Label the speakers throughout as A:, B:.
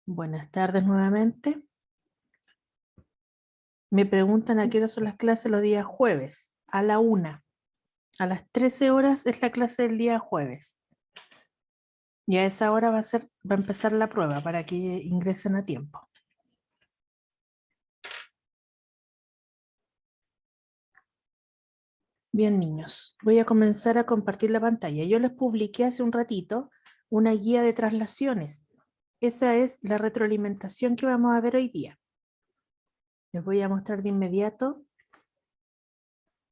A: Buenas tardes nuevamente. Me preguntan a qué hora son las clases los días jueves. A la 1. A las 13 horas es la clase del día jueves. Y a esa hora va a empezar la prueba para que ingresen a tiempo. Bien, niños, voy a comenzar a compartir la pantalla. Yo les publiqué hace un ratito una guía de traslaciones. Esa es la retroalimentación que vamos a ver hoy día. Les voy a mostrar de inmediato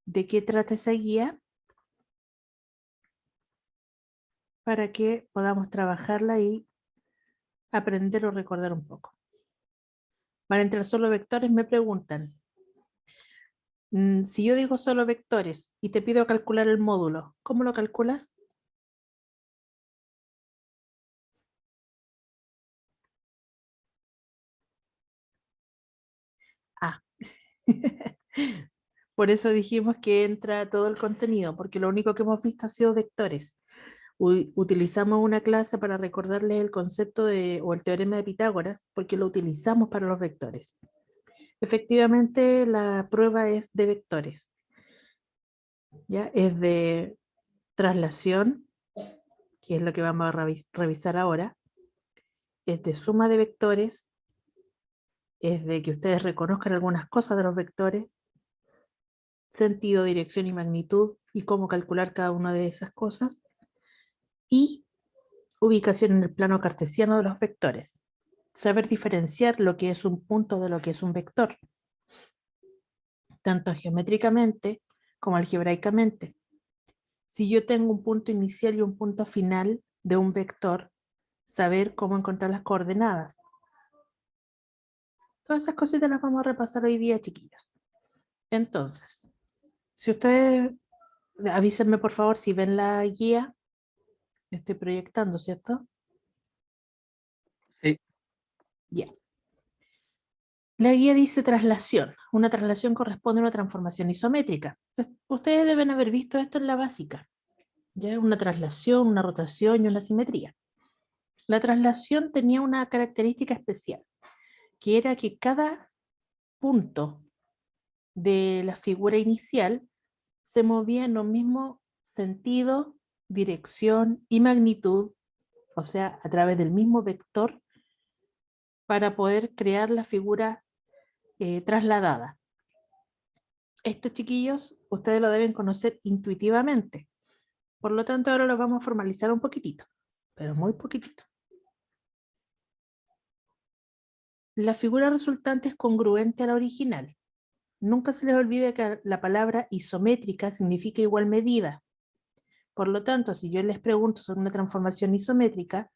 A: de qué trata esa guía para que podamos trabajarla y aprender o recordar un poco. Para entrar solo vectores me preguntan, si yo digo solo vectores y te pido calcular el módulo, ¿cómo lo calculas? Ah, por eso dijimos que entra todo el contenido, porque lo único que hemos visto ha sido vectores. Utilizamos una clase para recordarles el concepto o el teorema de Pitágoras, porque lo utilizamos para los vectores. Efectivamente, la prueba es de vectores. ¿Ya? Es de traslación, que es lo que vamos a revisar ahora. Es de suma de vectores, es de que ustedes reconozcan algunas cosas de los vectores, sentido, dirección y magnitud, y cómo calcular cada una de esas cosas, y ubicación en el plano cartesiano de los vectores. Saber diferenciar lo que es un punto de lo que es un vector, tanto geométricamente como algebraicamente. Si yo tengo un punto inicial y un punto final de un vector, saber cómo encontrar las coordenadas. Todas esas cositas las vamos a repasar hoy día, chiquillos. Entonces, si ustedes, avísenme por favor si ven la guía. Estoy proyectando, ¿cierto?
B: Sí.
A: Ya. La guía dice traslación. Una traslación corresponde a una transformación isométrica. Ustedes deben haber visto esto en la básica. Ya una traslación, una rotación y una simetría. La traslación tenía una característica especial, que era que cada punto de la figura inicial se movía en un mismo sentido, dirección y magnitud, o sea, a través del mismo vector, para poder crear la figura trasladada. Estos chiquillos, ustedes lo deben conocer intuitivamente. Por lo tanto, ahora lo vamos a formalizar un poquitito, pero muy poquitito. La figura resultante es congruente a la original. Nunca se les olvide que la palabra isométrica significa igual medida. Por lo tanto, si yo les pregunto sobre una transformación isométrica,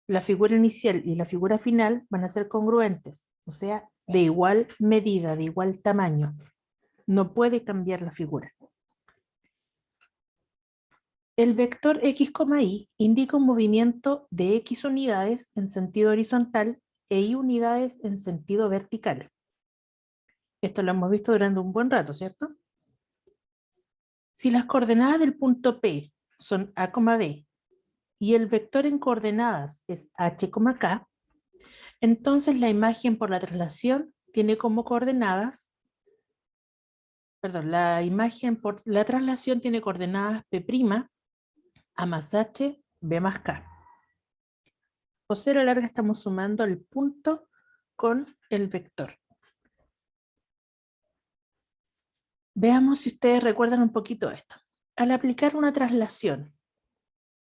A: la figura inicial y la figura final van a ser congruentes, o sea, de igual medida, de igual tamaño. No puede cambiar la figura. El vector x, y indica un movimiento de x unidades en sentido horizontal e y unidades en sentido vertical. Esto lo hemos visto durante un buen rato, ¿cierto? Si las coordenadas del punto P son a, b, y el vector en coordenadas es h, k, entonces la imagen por la traslación tiene como coordenadas, la imagen por la traslación tiene coordenadas P', A más H, B más K. O sea, a la larga estamos sumando el punto con el vector. Veamos si ustedes recuerdan un poquito esto. Al aplicar una traslación,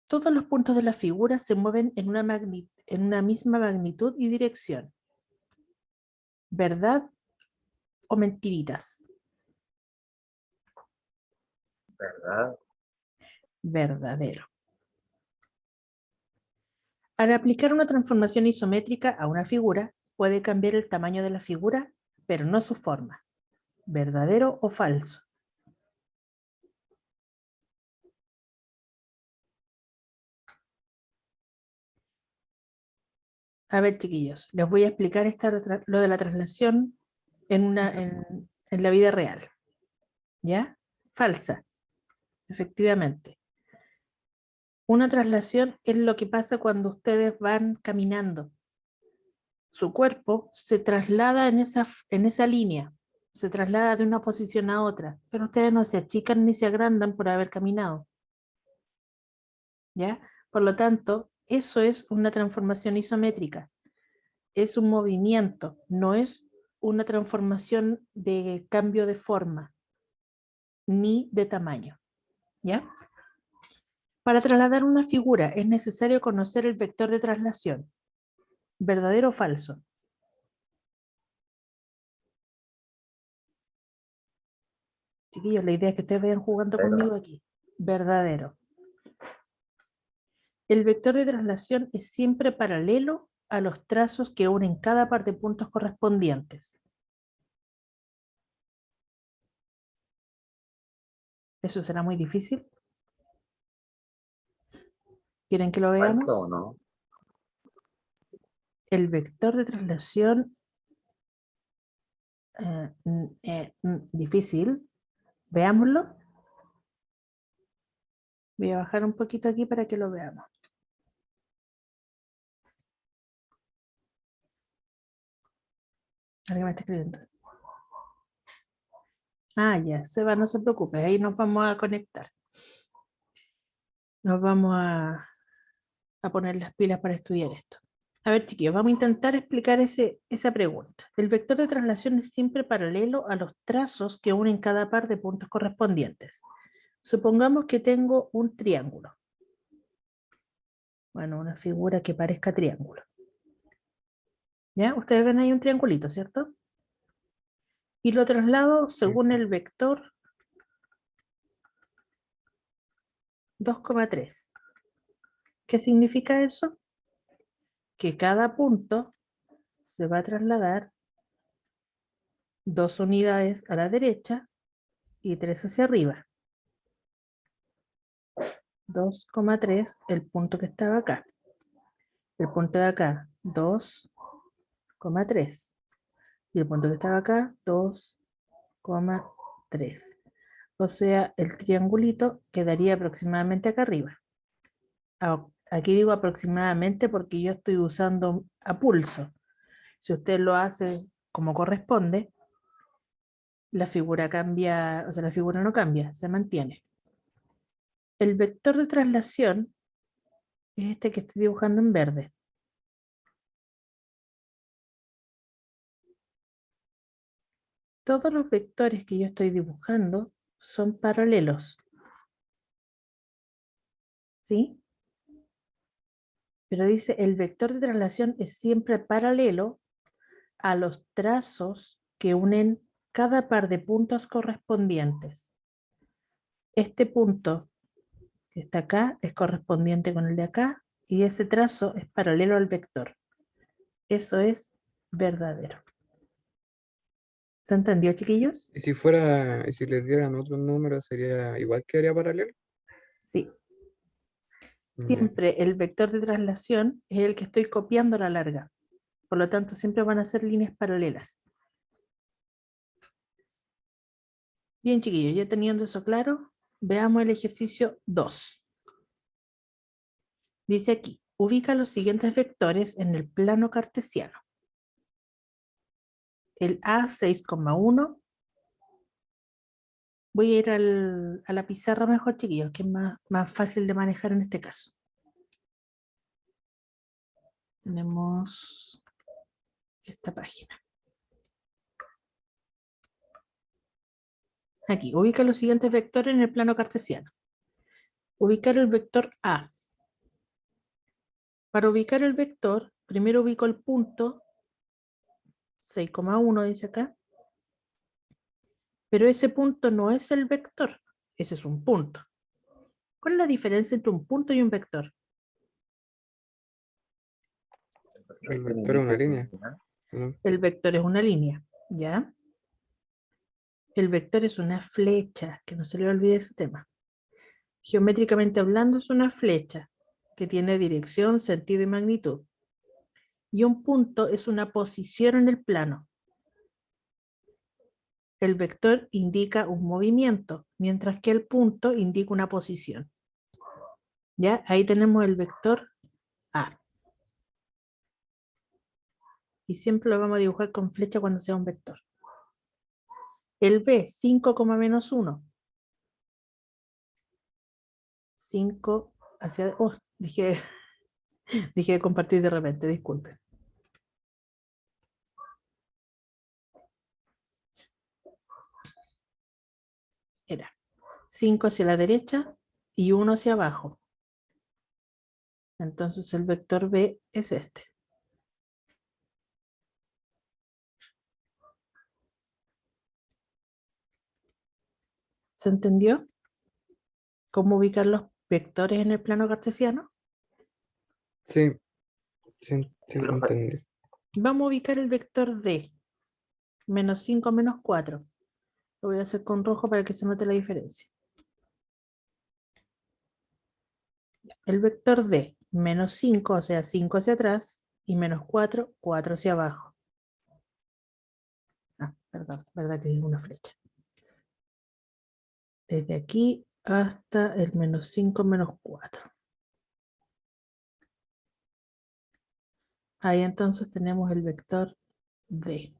A: todos los puntos de la figura se mueven en una misma magnitud y dirección. ¿Verdad o mentiritas?
B: ¿Verdad?
A: Verdadero. Al aplicar una transformación isométrica a una figura, puede cambiar el tamaño de la figura, pero no su forma. ¿Verdadero o falso? A ver, chiquillos, les voy a explicar lo de la traslación en la vida real. ¿Ya? Falsa, efectivamente. Una traslación es lo que pasa cuando ustedes van caminando. su cuerpo se traslada en esa línea, se traslada de una posición a otra, pero ustedes no se achican ni se agrandan por haber caminado. ¿Ya? Por lo tanto, eso es una transformación isométrica. Es un movimiento, no es una transformación de cambio de forma ni de tamaño. ¿Ya? Para trasladar una figura es necesario conocer el vector de traslación. ¿Verdadero o falso? Chiquillos, la idea es que ustedes vayan jugando conmigo aquí. Verdadero. El vector de traslación es siempre paralelo a los trazos que unen cada par de puntos correspondientes. ¿Eso será muy difícil? ¿Quieren que lo veamos?
B: ¿Falso o no?
A: El vector de traslación, difícil. Veámoslo. Voy a bajar un poquito aquí para que lo veamos. Alguien me está escribiendo. Ah, ya, Seba, no se preocupe, ahí nos vamos a conectar. Nos vamos a poner las pilas para estudiar esto. A ver, chiquillos, vamos a intentar explicar esa pregunta. El vector de traslación es siempre paralelo a los trazos que unen cada par de puntos correspondientes. Supongamos que tengo un triángulo. Bueno, una figura que parezca triángulo. ¿Ya? Ustedes ven ahí un triangulito, ¿cierto? Y lo traslado según el vector 2,3. ¿Qué significa eso? Que cada punto se va a trasladar 2 unidades a la derecha y 3 hacia arriba. 2,3 el punto que estaba acá. El punto de acá, 2,3. Y el punto que estaba acá, 2,3. O sea, el triangulito quedaría aproximadamente acá arriba. Aquí digo aproximadamente porque yo estoy usando a pulso. Si usted lo hace como corresponde, la figura cambia, o sea, la figura no cambia, se mantiene. El vector de traslación es este que estoy dibujando en verde. Todos los vectores que yo estoy dibujando son paralelos. ¿Sí? Pero dice, el vector de traslación es siempre paralelo a los trazos que unen cada par de puntos correspondientes. Este punto que está acá es correspondiente con el de acá y ese trazo es paralelo al vector. Eso es verdadero. ¿Se entendió, chiquillos?
C: Y si les dieran otros números, sería igual que área paralelo.
A: Sí.
C: Ya.
A: Siempre el vector de traslación es el que estoy copiando a la larga. Por lo tanto, siempre van a ser líneas paralelas. Bien, chiquillos, ya teniendo eso claro, veamos el ejercicio 2. Dice aquí, ubica los siguientes vectores en el plano cartesiano. El A 6,1. Voy a ir a la pizarra mejor, chiquillos, que es más fácil de manejar en este caso. Tenemos esta página. Aquí, ubica los siguientes vectores en el plano cartesiano. Ubicar el vector A. Para ubicar el vector, primero ubico el punto 6,1, dice acá. Pero ese punto no es el vector, ese es un punto. ¿Cuál es la diferencia entre un punto y un vector?
C: El vector es una línea, ¿no?
A: El vector es una línea, ¿ya? El vector es una flecha, que no se le olvide ese tema. Geométricamente hablando es una flecha que tiene dirección, sentido y magnitud. Y un punto es una posición en el plano. El vector indica un movimiento, mientras que el punto indica una posición. ¿Ya? Ahí tenemos el vector A. y siempre lo vamos a dibujar con flecha cuando sea un vector. El B, 5, menos 1. 5 hacia... Oh, dije compartir de repente, disculpen. Era 5 hacia la derecha y 1 hacia abajo. Entonces el vector B es este. ¿Se entendió? ¿Cómo ubicar los vectores en el plano cartesiano?
C: Sí, sí, sí se
B: Profe,
C: entendió.
A: Vamos a ubicar el vector D. Menos 5, menos 4. Lo voy a hacer con rojo para que se note la diferencia. El vector D, menos 5, o sea, 5 hacia atrás, y menos 4, 4 hacia abajo. Ah, perdón, verdad que digo una flecha. Desde aquí hasta el menos 5, menos 4. Ahí entonces tenemos el vector D.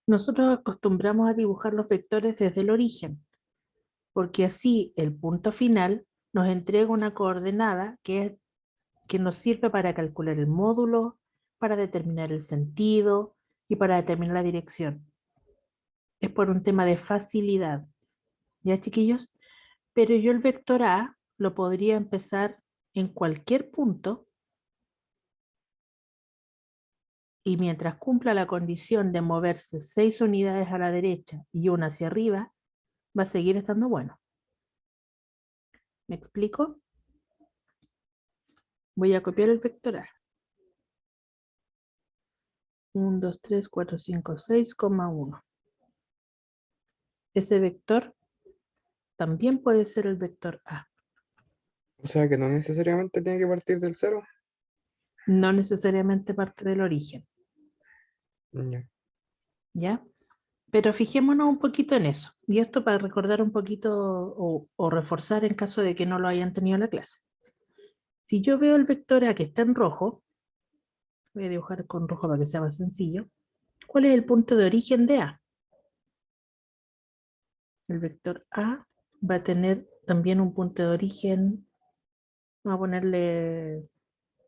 A: Nosotros acostumbramos a dibujar los vectores desde el origen, porque así el punto final nos entrega una coordenada que nos sirve para calcular el módulo, para determinar el sentido y para determinar la dirección. Es por un tema de facilidad. ¿Ya, chiquillos? Pero yo el vector A lo podría empezar en cualquier punto y mientras cumpla la condición de moverse 6 unidades a la derecha y una hacia arriba, va a seguir estando bueno. ¿Me explico? Voy a copiar el vector A. 1, 2, 3, 4, 5, 6,1. Ese vector también puede ser el vector A.
C: O sea que no necesariamente tiene que partir del 0.
A: No necesariamente parte del origen,
C: Ya.
A: ¿ya? Pero fijémonos un poquito en eso. Y esto para recordar un poquito o reforzar en caso de que no lo hayan tenido en la clase. Si yo veo el vector A que está en rojo, voy a dibujar con rojo para que sea más sencillo. ¿Cuál es el punto de origen de A? El vector A va a tener también un punto de origen, vamos a ponerle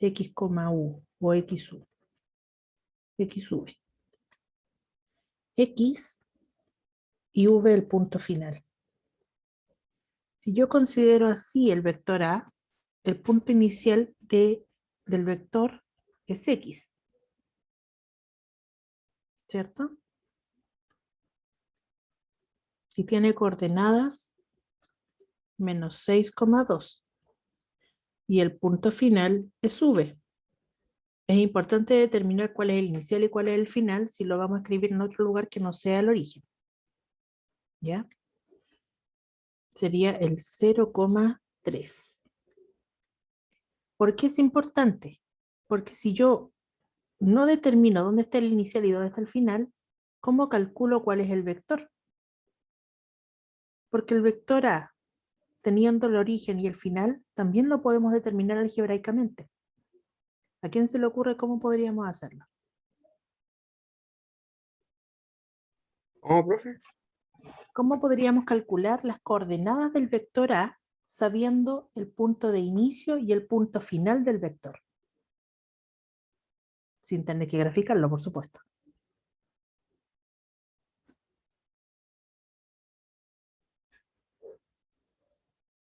A: X, U o XU. XV. X y V el punto final. Si yo considero así el vector A, el punto inicial del vector es X, ¿cierto? Y tiene coordenadas menos 6,2. Y el punto final es V. Es importante determinar cuál es el inicial y cuál es el final si lo vamos a escribir en otro lugar que no sea el origen. ¿Ya? Sería el 0,3. ¿Por qué es importante? Porque si yo no determino dónde está el inicial y dónde está el final, ¿cómo calculo cuál es el vector? Porque el vector A, teniendo el origen y el final, también lo podemos determinar algebraicamente. ¿A quién se le ocurre cómo podríamos hacerlo?
C: ¿Cómo, profe?
A: ¿Cómo podríamos calcular las coordenadas del vector A sabiendo el punto de inicio y el punto final del vector? Sin tener que graficarlo, por supuesto.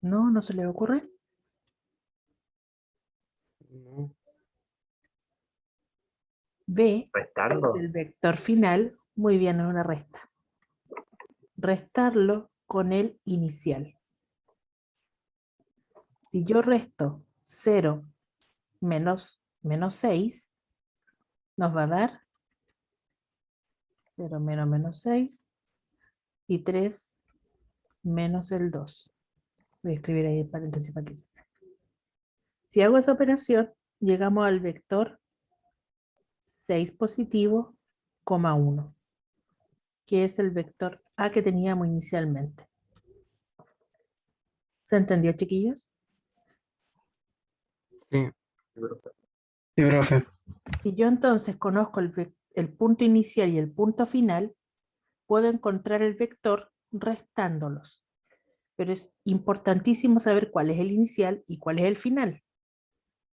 A: ¿No? ¿No se le ocurre?
C: No.
A: B es
B: restarlo.
A: el vector final. Muy bien, es una resta. Restarlo con el inicial. Si yo resto 0 menos 6, nos va a dar 0 menos 6 y 3 menos el 2. Voy a escribir ahí el paréntesis para que... Si hago esa operación, llegamos al vector 6 positivo, 1, que es el vector A que teníamos inicialmente. ¿Se entendió, chiquillos?
C: Sí.
B: Sí, profe.
C: Sí, profe.
A: Si yo entonces conozco el punto inicial y el punto final, puedo encontrar el vector restándolos. Pero es importantísimo saber cuál es el inicial y cuál es el final,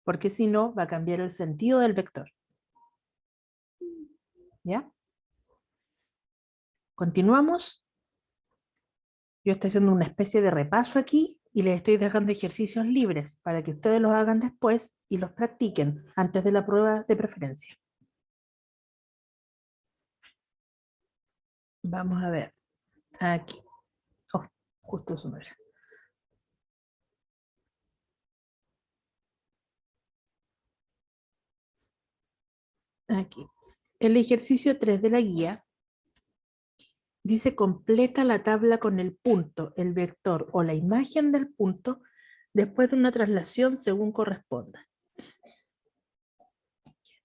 A: porque si no va a cambiar el sentido del vector. ¿Ya? Continuamos. Yo estoy haciendo una especie de repaso aquí y les estoy dejando ejercicios libres para que ustedes los hagan después y los practiquen antes de la prueba de preferencia. Vamos a ver. Aquí. Oh, justo eso no era. Aquí. El ejercicio 3 de la guía dice completa la tabla con el punto, el vector o la imagen del punto después de una traslación según corresponda.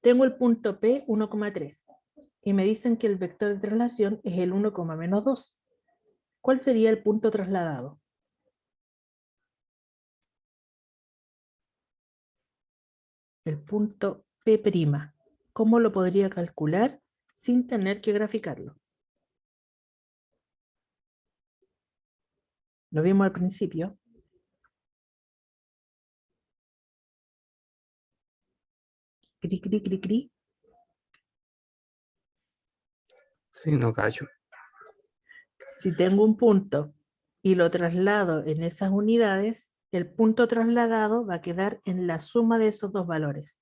A: Tengo el punto P 1,3 y me dicen que el vector de traslación es el 1,-2. ¿Cuál sería el punto trasladado? El punto P'. ¿Cómo lo podría calcular sin tener que graficarlo? Lo vimos al principio. Cri, cri, cri, cri.
C: Sí, no cacho.
A: Si tengo un punto y lo traslado en esas unidades, el punto trasladado va a quedar en la suma de esos dos valores.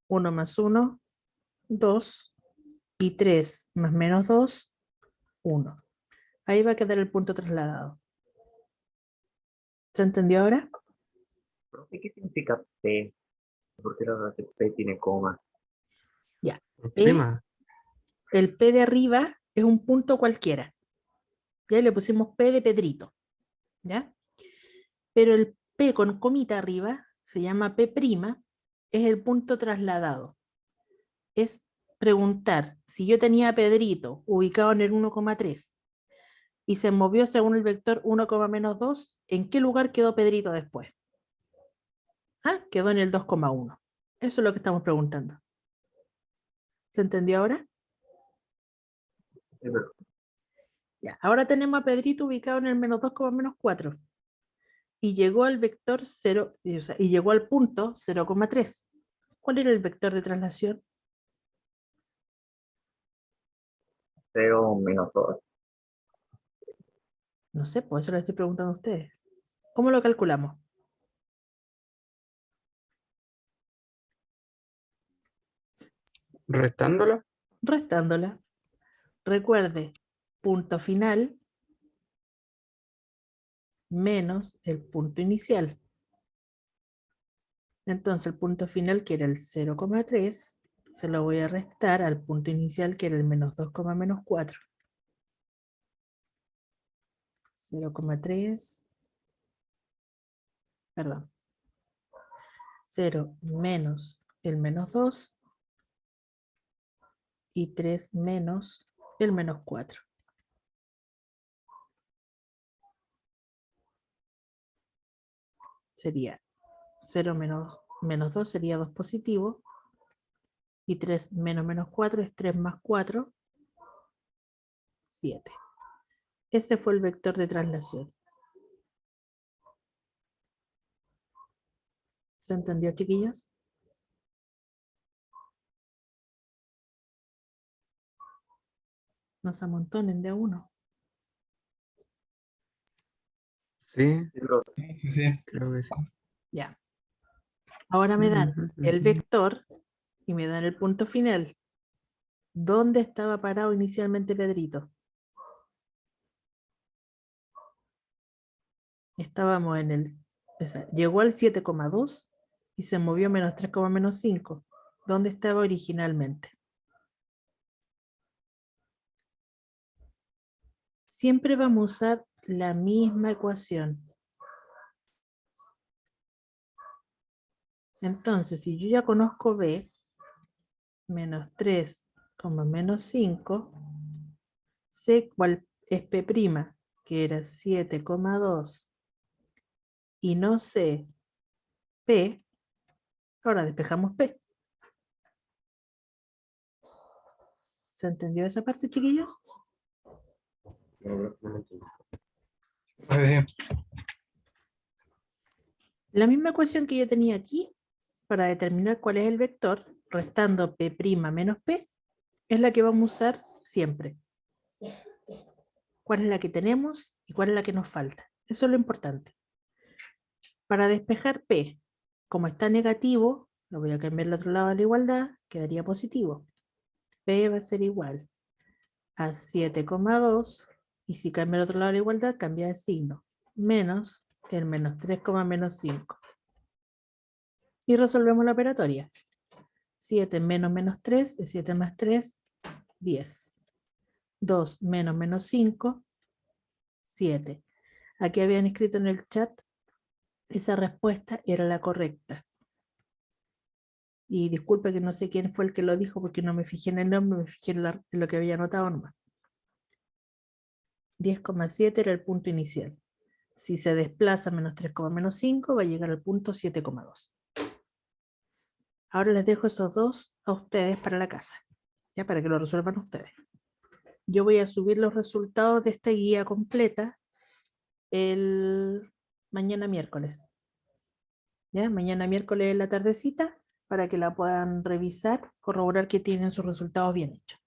A: 1 más 1, 2, y 3 más menos 2, 1. Ahí va a quedar el punto trasladado. ¿Se entendió ahora?
B: Profe, ¿qué significa P? ¿Por qué la P tiene coma?
A: Ya. P,
C: Prima.
A: el P de arriba es un punto cualquiera. Ya le pusimos P de Pedrito. ¿Ya? Pero el P con comita arriba se llama P', es el punto trasladado. Es preguntar, si yo tenía a Pedrito ubicado en el 1,3 y se movió según el vector 1,-2, ¿en qué lugar quedó Pedrito después? Ah, quedó en el 2,1. Eso es lo que estamos preguntando. ¿Se entendió ahora?
B: Sí, pero
A: Ya, ahora tenemos a Pedrito ubicado en el -2,-4 y llegó al vector 0, o sea, y llegó al punto 0,3. ¿Cuál era el vector de traslación?
B: 0 menos 2.
A: No sé, por eso le estoy preguntando a ustedes. ¿Cómo lo calculamos?
C: Restándola.
A: Restándola. Recuerde, punto final menos el punto inicial. Entonces el punto final, que era el 0,3, se lo voy a restar al punto inicial, que era el -2,-4. 0,3, perdón, 0 menos el -2 y 3 menos el -4. Sería 0 menos 2 sería 2 positivo, y 3 menos 4 es 3 más 4, 7. Ese fue el vector de traslación. ¿Se entendió, chiquillos? No se amontonen de a uno.
C: Sí,
B: Sí, pero
D: Sí, sí.
C: creo que sí.
A: Ya. Ahora me dan el vector y me dan el punto final. ¿Dónde estaba parado inicialmente Pedrito? Estábamos en el... O sea, llegó al 7,2 y se movió -3,-5. ¿Dónde estaba originalmente? Siempre vamos a usar la misma ecuación. Entonces, si yo ya conozco B, -3,-5, sé cuál es P', que era 7,2, y no sé P, Ahora despejamos P. ¿Se entendió esa parte, chiquillos? La misma ecuación que yo tenía aquí, para determinar cuál es el vector, restando P' menos P, es la que vamos a usar siempre. ¿Cuál es la que tenemos y cuál es la que nos falta? Eso es lo importante. Para despejar P, como está negativo, lo voy a cambiar al otro lado de la igualdad, quedaría positivo. P va a ser igual a 7,2, y si cambia al otro lado de la igualdad, cambia de signo, menos el menos 3, menos 5. Y resolvemos la operatoria. 7 menos menos 3 es 7 más 3, 10. 2 menos menos 5, 7. Aquí habían escrito en el chat, esa respuesta era la correcta. Y disculpe que no sé quién fue el que lo dijo porque no me fijé en el nombre, me fijé en lo que había anotado nomás. 10,7 era el punto inicial. Si se desplaza menos 3, menos 5, va a llegar al punto 7,2. Ahora les dejo esos dos a ustedes para la casa, ya para que lo resuelvan ustedes. Yo voy a subir los resultados de esta guía completa el mañana miércoles. ¿Ya? Mañana miércoles en la tardecita, para que la puedan revisar, corroborar que tienen sus resultados bien hechos.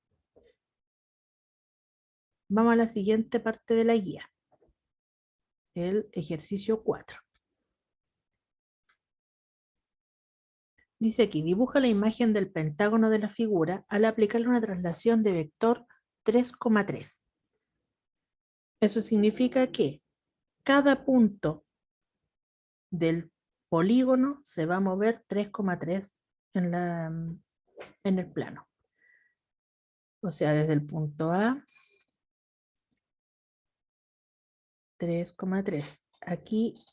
A: Vamos a la siguiente parte de la guía. El ejercicio 4. Dice aquí, dibuja la imagen del pentágono de la figura al aplicarle una traslación de vector 3,3. Eso significa que cada punto del polígono se va a mover 3,3 en el plano. O sea, desde el punto A, 3,3. Aquí,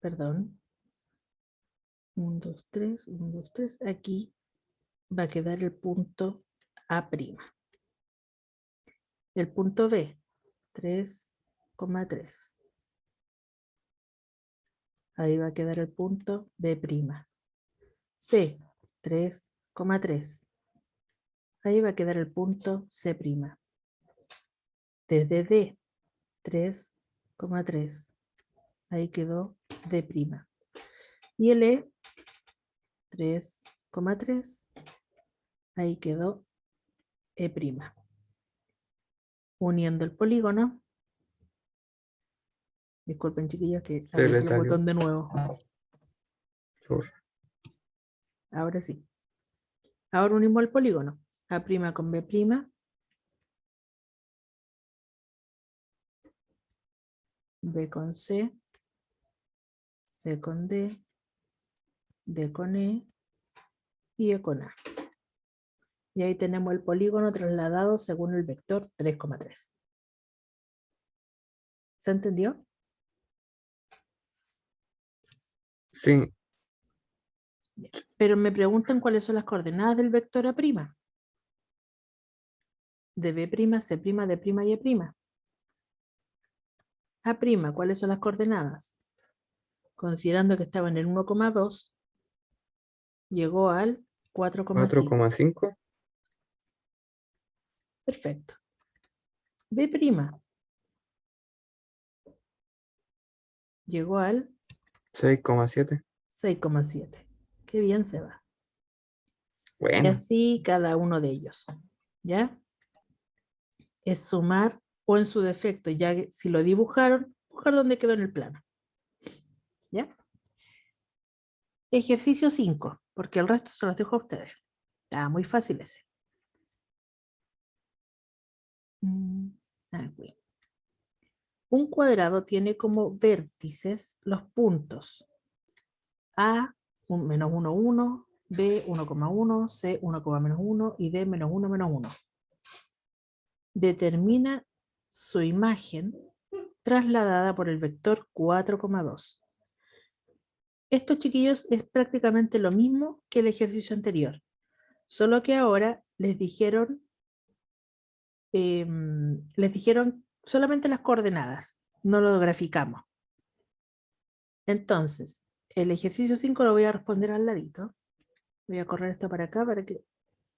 A: perdón, 1, 2, 3, 1, 2, 3. Aquí va a quedar el punto A'. El punto B, 3,3. Ahí va a quedar el punto B'. C, 3,3. Ahí va a quedar el punto C'. Desde D, 3,3. Ahí quedó D'. Y el E, 3,3. Ahí quedó E'. Uniendo el polígono. Disculpen, chiquillos, que
C: Se le
A: apreté el
C: salió.
A: botón de nuevo.
C: Churra.
A: Ahora sí. Ahora unimos el polígono. A' con B'. B con C. C con D. D con E. Y E con A. Y ahí tenemos el polígono trasladado según el vector 3,3. ¿Se entendió?
C: Sí,
A: Pero me preguntan cuáles son las coordenadas del vector A'. De B', C', D', y E'. A', ¿cuáles son las coordenadas? Considerando que estaba en el 1,2, llegó al 4,5.
C: 4,5.
A: Perfecto. B', llegó al
C: 6,7.
A: 6,7. Qué bien se va. Y
C: Bueno,
A: así cada uno de ellos. ¿Ya? Es sumar o en su defecto, ya que si lo dibujaron, buscar dónde quedó en el plano. ¿Ya? Ejercicio 5, porque el resto se los dejo a ustedes. Está muy fácil ese. Aquí. Un cuadrado tiene como vértices los puntos A, menos 1, 1, B, 1,1, C, 1,-1 y D, menos 1, menos 1. Determina su imagen trasladada por el vector 4,2. Esto, chiquillos, es prácticamente lo mismo que el ejercicio anterior, solo que ahora les dijeron solamente las coordenadas, no lo graficamos. Entonces, el ejercicio 5 lo voy a responder al ladito. Voy a correr esto para acá para que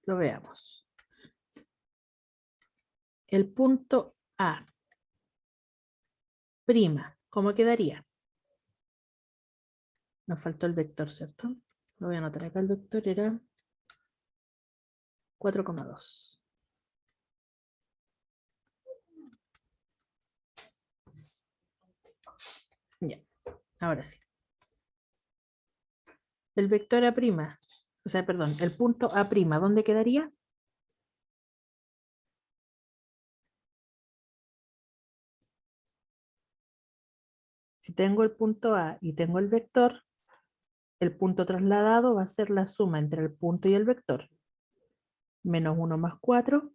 A: lo veamos. El punto A, prima, ¿cómo quedaría? Nos faltó el vector, ¿cierto? Lo voy a anotar acá, el vector era 4,2. Ya, ahora sí. El vector A', o sea, perdón, el punto A', ¿dónde quedaría? Si tengo el punto A y tengo el vector, el punto trasladado va a ser la suma entre el punto y el vector. Menos 1 más 4,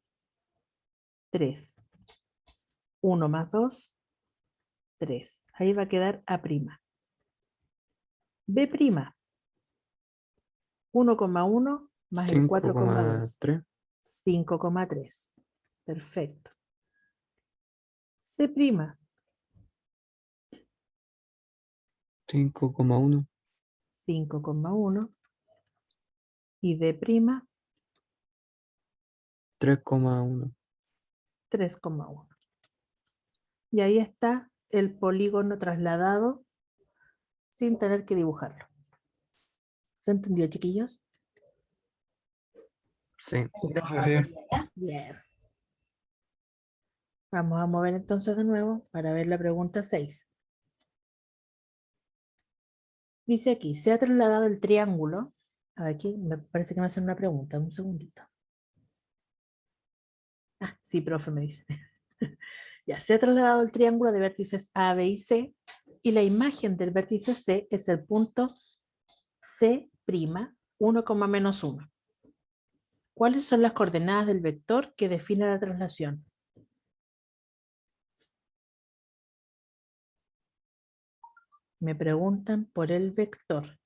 A: 3. 1 más 2, 3. Ahí va a quedar A'. B', 1,1 más el 4,2.
C: 5,3.
A: 5,3. Perfecto. C',
C: 5,1.
A: 5,1. Y D',
C: 3,1.
A: 3,1. Y ahí está el polígono trasladado sin tener que dibujarlo. ¿Se entendió, chiquillos?
C: Sí.
A: Bien. Vamos a mover entonces de nuevo para ver la pregunta 6. Dice aquí, se ha trasladado el triángulo. Aquí me parece que me hacen una pregunta, un segundito. Ah, sí, profe, me dice. Ya, se ha trasladado el triángulo de vértices A, B y C, y la imagen del vértice C es el punto C', 1,-1. ¿Cuáles son las coordenadas del vector que define la traslación? Me preguntan por el vector.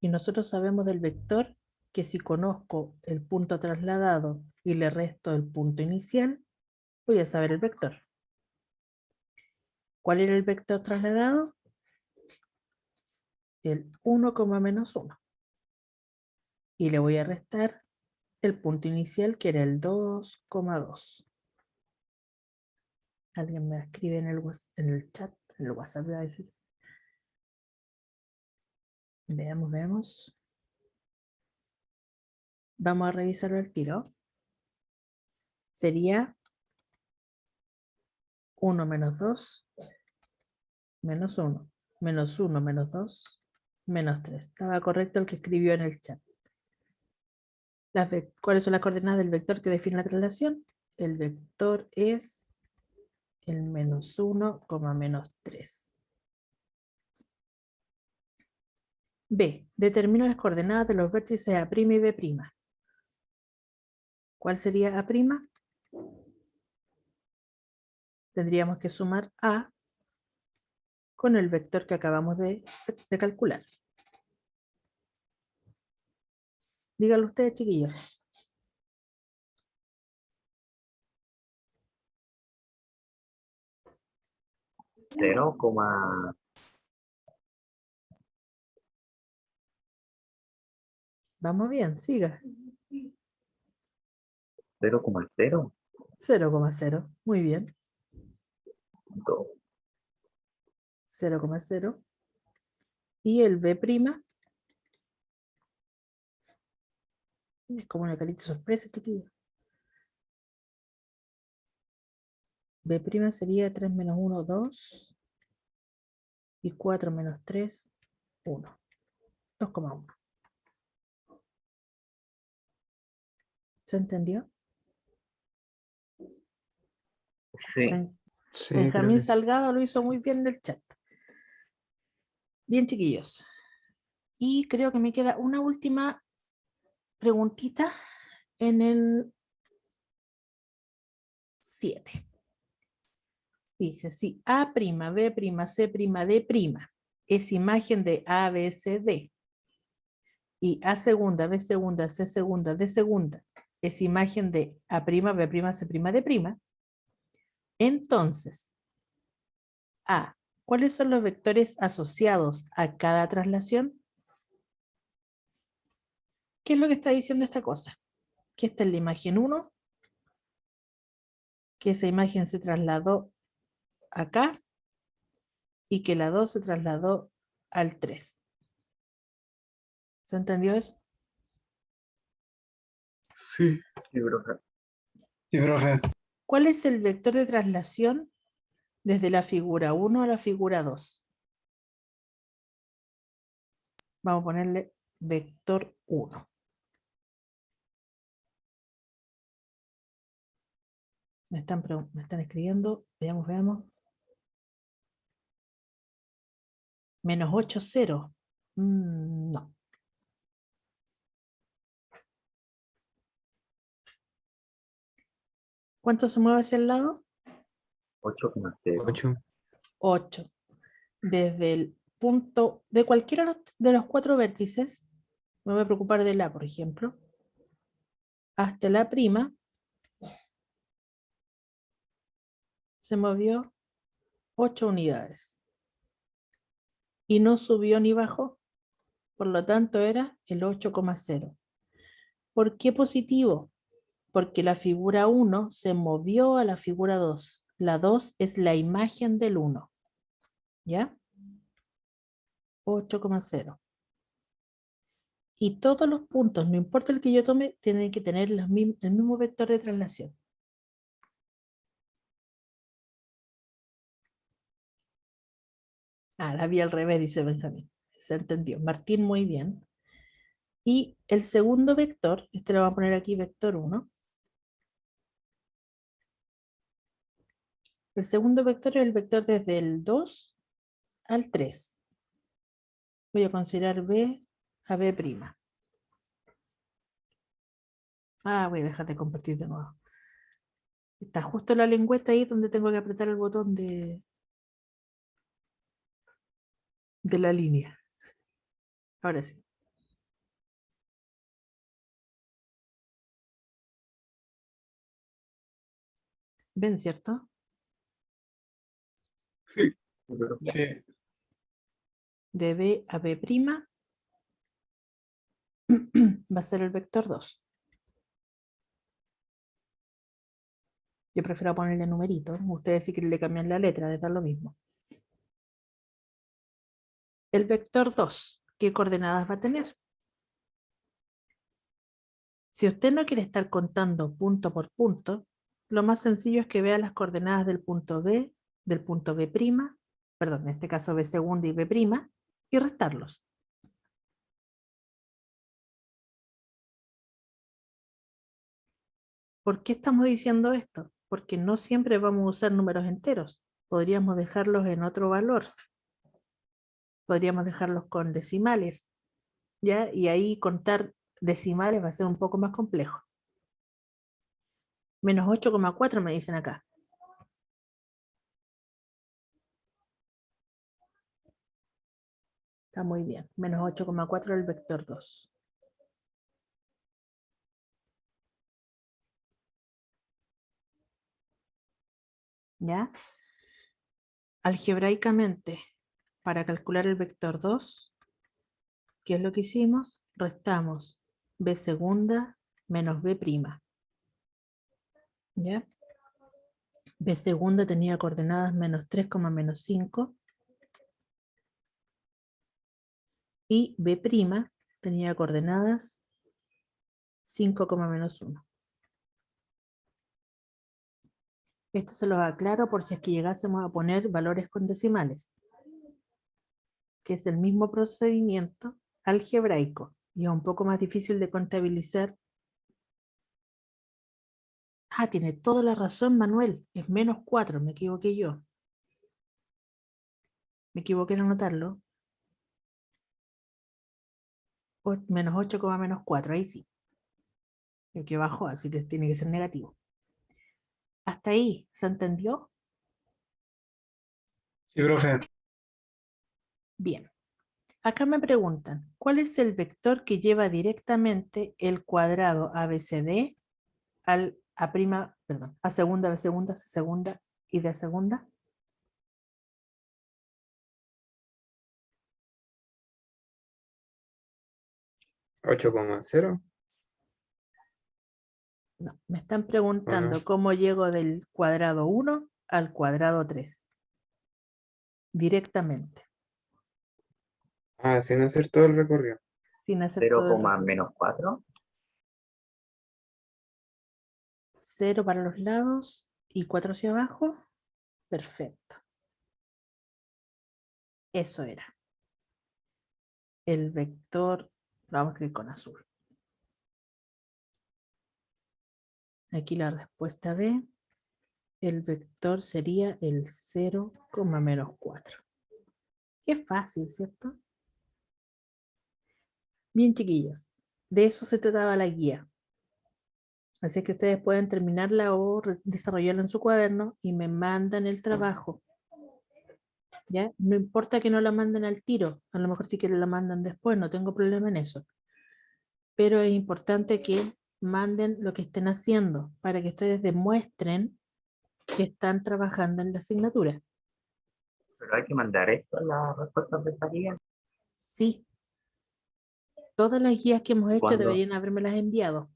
A: Y nosotros sabemos del vector que si conozco el punto trasladado y le resto el punto inicial, voy a saber el vector. ¿Cuál era el vector trasladado? El 1,-1. Y le voy a restar el punto inicial, que era el 2,2. Alguien me escribe en el chat, en el WhatsApp, voy a decir. Veamos, veamos. Vamos a revisarlo al tiro. Sería 1 menos 2, menos 1. Menos 1, menos 2, menos 3. Estaba correcto el que escribió en el chat. ¿Cuáles son las coordenadas del vector que define la traslación? El vector es el menos 1, menos 3. B. Determina las coordenadas de los vértices A' y B'. ¿Cuál sería A'? Tendríamos que sumar A con el vector que acabamos de calcular. Díganlo ustedes, chiquillos.
B: Cero
A: Vamos bien, siga.
B: 0,0.
A: 0,0. Muy bien.
B: 2.
A: 0,0. Y el B'. Es como una carita sorpresa, chiquillos. B' sería 3 menos 1, 2. Y 4 menos 3, 1. 2,1. ¿Se entendió?
B: Sí.
C: Sí, creo
A: Benjamín
C: que sí.
A: Salgado lo hizo muy bien en el chat. Bien, chiquillos. Y creo que me queda una última preguntita en el 7. Dice, si A', B', C', D' es imagen de A, B, C, D, y A segunda, B segunda, C segunda, D segunda es imagen de A', B', C', D', entonces, A, ¿Cuáles son los vectores asociados a cada traslación? ¿Qué es lo que está diciendo esta cosa? Que esta es la imagen 1, que esa imagen se trasladó acá y que la 2 se trasladó al 3. ¿Se entendió eso?
C: Sí.
B: Sí, profe.
D: Sí, profe.
A: ¿Cuál es el vector de traslación desde la figura 1 a la figura 2? Vamos a ponerle vector 1. Me están escribiendo. Veamos. Menos 8, 0. No. ¿Cuánto se mueve hacia el lado?
B: 8,0.
C: 8.
A: 8. Desde el punto de cualquiera de los 4 vértices, me voy a preocupar de la, por ejemplo, hasta la prima, se movió 8 unidades. Y no subió ni bajó. Por lo tanto, era el 8,0. ¿Por qué positivo? Porque la figura 1 se movió a la figura 2. La 2 es la imagen del 1. ¿Ya? 8,0. Y todos los puntos, no importa el que yo tome, tienen que tener el mismo vector de traslación. Ah, la vi al revés, dice Benjamín. Se entendió. Martín, muy bien. Y el segundo vector, este lo vamos a poner aquí, vector 1. El segundo vector es el vector desde el 2 al 3. Voy a considerar B a B'. Voy a dejar de compartir de nuevo. Está justo la lengüeta ahí donde tengo que apretar el botón de la línea. Ahora sí. ¿Ven, cierto?
C: Sí.
B: Sí, profe.
A: Ya.
D: Sí.
A: De B a B' va a ser el vector 2. Yo prefiero ponerle numerito. Ustedes sí que le cambian la letra, les da lo mismo. El vector 2, ¿qué coordenadas va a tener? Si usted no quiere estar contando punto por punto, lo más sencillo es que vea las coordenadas del punto B, del punto B', perdón, en este caso B segunda y B', y restarlos. ¿Por qué estamos diciendo esto? Porque no siempre vamos a usar números enteros. Podríamos dejarlos en otro valor. Podríamos dejarlos con decimales, ¿ya? Y ahí contar decimales va a ser un poco más complejo. Menos 8,4 me dicen acá. Está muy bien. Menos 8,4 el vector 2. ¿Ya? Algebraicamente, para calcular el vector 2, ¿qué es lo que hicimos? Restamos B segunda menos B'. ¿Ya? B segunda tenía coordenadas menos 3, menos 5. Y B' tenía coordenadas 5, menos 1. Esto se los aclaro por si es que llegásemos a poner valores con decimales, que es el mismo procedimiento algebraico y es un poco más difícil de contabilizar. Tiene toda la razón Manuel, es menos 4, me equivoqué yo. Me equivoqué en anotarlo. Menos 8, menos 4, ahí sí. Que bajó, así que tiene que ser negativo. ¿Hasta ahí se entendió?
D: Sí, profe.
A: Bien. Acá me preguntan, ¿cuál es el vector que lleva directamente el cuadrado ABCD a segunda, B segunda, C segunda y D segunda?
C: 8,0.
A: No, me están preguntando cómo llego del cuadrado 1 al cuadrado 3. Directamente,
C: Ah, sin hacer todo el recorrido.
A: sin hacer
B: 0,
A: todo el recorrido.
B: menos 4.
A: 0 para los lados y 4 hacia abajo. Perfecto. Eso era. El vector, lo vamos a escribir con azul. Aquí la respuesta B. El vector sería el 0, menos 4. Qué fácil, ¿cierto? Bien, chiquillos. De eso se trataba la guía. Así que ustedes pueden terminarla o desarrollarla en su cuaderno y me mandan el trabajo. ¿Ya? No importa que no la manden al tiro, a lo mejor sí que la mandan después, no tengo problema en eso. Pero es importante que manden lo que estén haciendo para que ustedes demuestren que están trabajando en la asignatura.
B: Pero hay que mandar esto a las respuestas de esta guía.
A: Sí. Todas las guías que hemos hecho
B: ¿Cuándo?
A: deberían habérmelas enviado.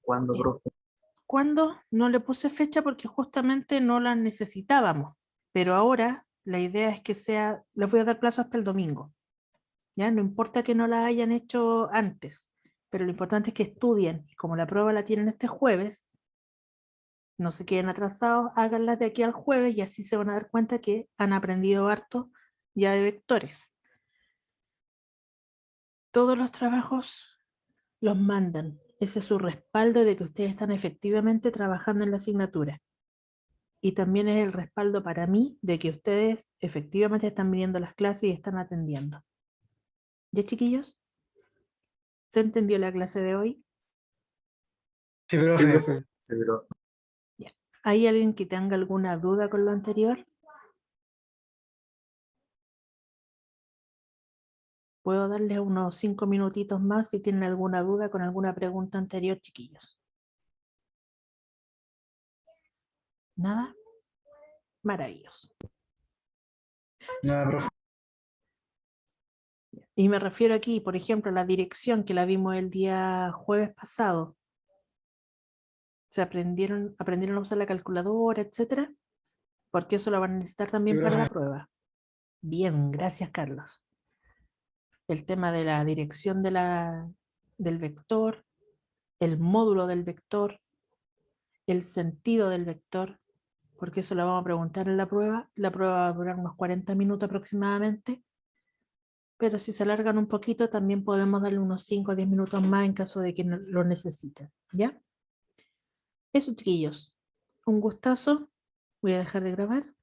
B: ¿Cuándo, profe?
A: ¿Cuándo? No le puse fecha porque justamente no las necesitábamos. Pero ahora la idea es que sea, les voy a dar plazo hasta el domingo. ¿Ya? No importa que no la hayan hecho antes, pero lo importante es que estudien. Y como la prueba la tienen este jueves, no se queden atrasados, háganlas de aquí al jueves y así se van a dar cuenta que han aprendido harto ya de vectores. Todos los trabajos los mandan. Ese es su respaldo de que ustedes están efectivamente trabajando en la asignatura. Y también es el respaldo para mí de que ustedes efectivamente están viniendo a las clases y están atendiendo. ¿Ya, chiquillos? ¿Se entendió la clase de hoy?
D: Sí,
C: Sí,
D: profe.
C: profe.
B: Pero
A: ¿Hay alguien que tenga alguna duda con lo anterior? Puedo darles unos 5 minutitos más si tienen alguna duda con alguna pregunta anterior, chiquillos. ¿Nada? Maravilloso.
D: Nada, profe.
A: Y me refiero aquí, por ejemplo, a la dirección que la vimos el día jueves pasado. ¿Se aprendieron a usar la calculadora, etcétera? Porque eso lo van a necesitar también
C: Sí,
A: para la
C: profe.
A: prueba. Bien, gracias, Carlos. El tema de la dirección del vector, el módulo del vector, el sentido del vector, porque eso lo vamos a preguntar en la prueba. La prueba va a durar unos 40 minutos aproximadamente, pero si se alargan un poquito también podemos darle unos 5 o 10 minutos más en caso de que lo necesiten, ¿ya? Eso, chiquillos. Un gustazo. Voy a dejar de grabar.